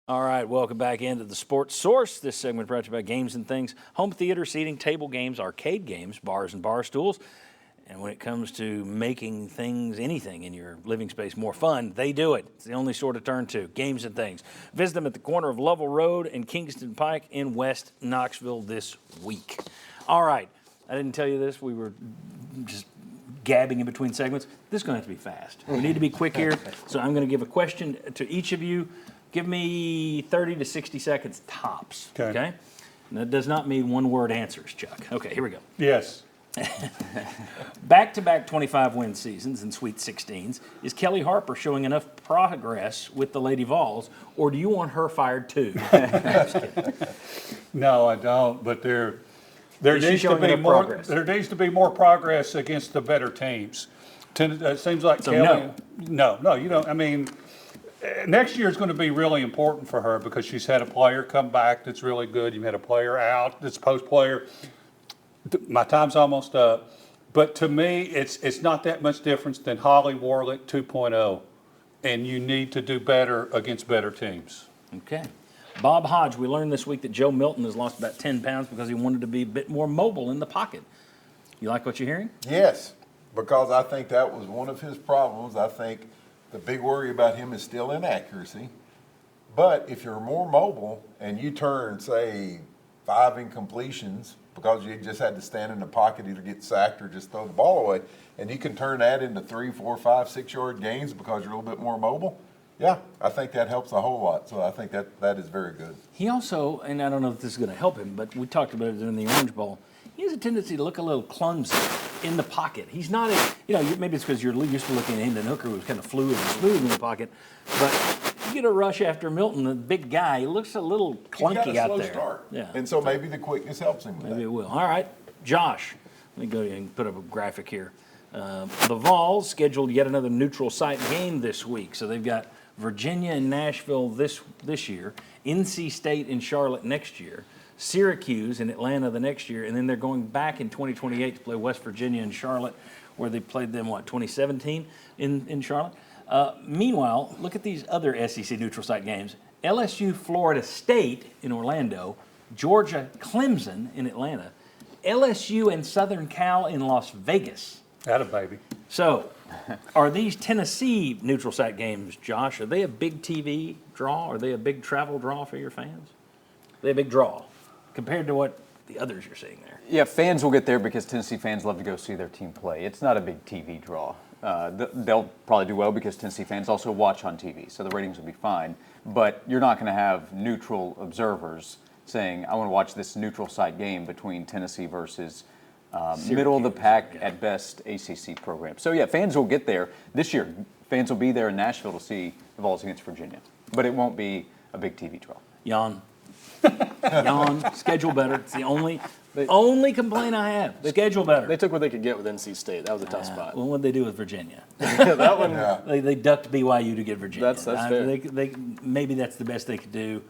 All right, welcome back into the Sports Source. This segment brought to you by Games and Things, home theater, seating, table games, arcade games, bars and bar stools. And when it comes to making things, anything in your living space more fun, they do it. It's the only store to turn to, Games and Things. Visit them at the corner of Lovell Road and Kingston Pike in West Knoxville this week. All right, I didn't tell you this. We were just gabbing in between segments. This is going to have to be fast. We need to be quick here, so I'm going to give a question to each of you. Give me 30 to 60 seconds tops, okay? And that does not mean one-word answers, Chuck. Okay, here we go. Yes. Back-to-back 25-win seasons and Sweet 16s. Is Kellie Harper showing enough progress with the Lady Vols, or do you want her fired too? No, I don't, but there needs to be more progress against the better teams. It seems like So Kellie. No, you don't. I mean, next year is going to be really important for her because she's had a player come back that's really good. You've had a player out that's post player. My time's almost up. But to me, it's not that much difference than Holly Warlick 2.0. And you need to do better against better teams. Okay. Bob Hodge, we learned this week that Joe Milton has lost about 10 pounds because he wanted to be a bit more mobile in the pocket. You like what you're hearing? Yes, because I think that was one of his problems. I think the big worry about him is still inaccuracy. But if you're more mobile and you turn, say, 5 incompletions because you just had to stand in the pocket, either get sacked or just throw the ball away, and you can turn that into 3, 4, 5, 6-yard gains because you're a little bit more mobile, yeah, I think that helps a whole lot. So I think that is very good. He also, and I don't know if this is going to help him, but we talked about it in the Orange Bowl, he has a tendency to look a little clumsy in the pocket. He's not, maybe it's because you're used to looking at Hendon Hooker, who's kind of fluid and smooth in the pocket, but you get a rush after Milton, the big guy, he looks a little clunky out there. Start. Yeah. And so maybe the quickness helps him with Maybe that. it will. All right, Josh, let me go ahead and put up a graphic here. The Vols scheduled yet another neutral site game this week, so they've got Virginia and Nashville this year, NC State and Charlotte next year, Syracuse and Atlanta the next year, and then they're going back in 2028 to play West Virginia and Charlotte, where they played them, 2017 in Charlotte? Meanwhile, look at these other SEC neutral site games. LSU, Florida State in Orlando, Georgia, Clemson in Atlanta, LSU and Southern Cal in Las Vegas. Atta baby. So, are these Tennessee neutral site games, Josh, are they a big TV draw? Are they a big travel draw for your fans? Are they a big draw compared to what the others you're seeing there? Yeah, fans will get there because Tennessee fans love to go see their team play. It's not a big TV draw. They'll probably do well because Tennessee fans also watch on TV, so the ratings will be fine. But you're not going to have neutral observers saying, I want to watch this neutral site game between Tennessee versus middle of the pack at best ACC program. So yeah, fans will get there. This year, fans will be there in Nashville to see the Vols against Virginia. But it won't be a big TV draw. Jan, schedule better. It's the only complaint I have. Schedule better. They took what they could get with NC State. That was a tough spot. Well, what'd they do with Virginia? That one, They ducked BYU to get Virginia. That's fair. Maybe that's the best they could do,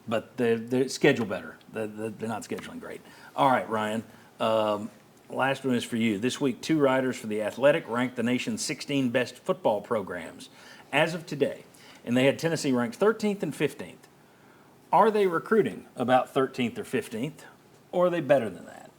but they schedule better. They're not scheduling great. All right, Ryan. Last one is for you. This week, 2 writers for The Athletic ranked the nation's 16 best football programs as of today, and they had Tennessee ranked 13th and 15th. Are they recruiting about 13th or 15th, or are they better than that?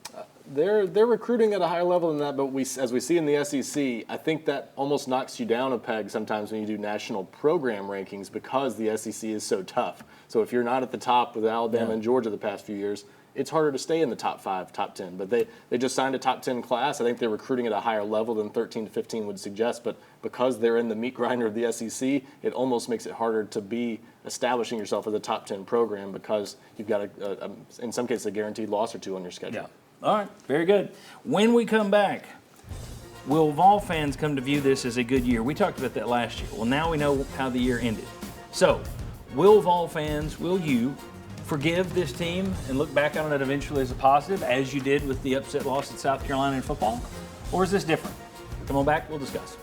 they're recruiting at a higher level than that, but as we see in the SEC, I think that almost knocks you down a peg sometimes when you do national program rankings because the SEC is so tough. So if you're not at the top with Alabama and Georgia the past few years, it's harder to stay in the top 5, top 10. But they just signed a top 10 class. I think they're recruiting at a higher level than 13 to 15 would suggest. But because they're in the meat grinder of the SEC, it almost makes it harder to be establishing yourself as a top 10 program because you've got, in some cases, a guaranteed loss or two on your schedule. Yeah. All right, very good. When we come back, will Vol fans come to view this as a good year? We talked about that last year. Well, now we know how the year ended. So, will Vol fans, will you forgive this team and look back on it eventually as a positive, as you did with the upset loss at South Carolina in football? Or is this different? Come on back, we'll discuss.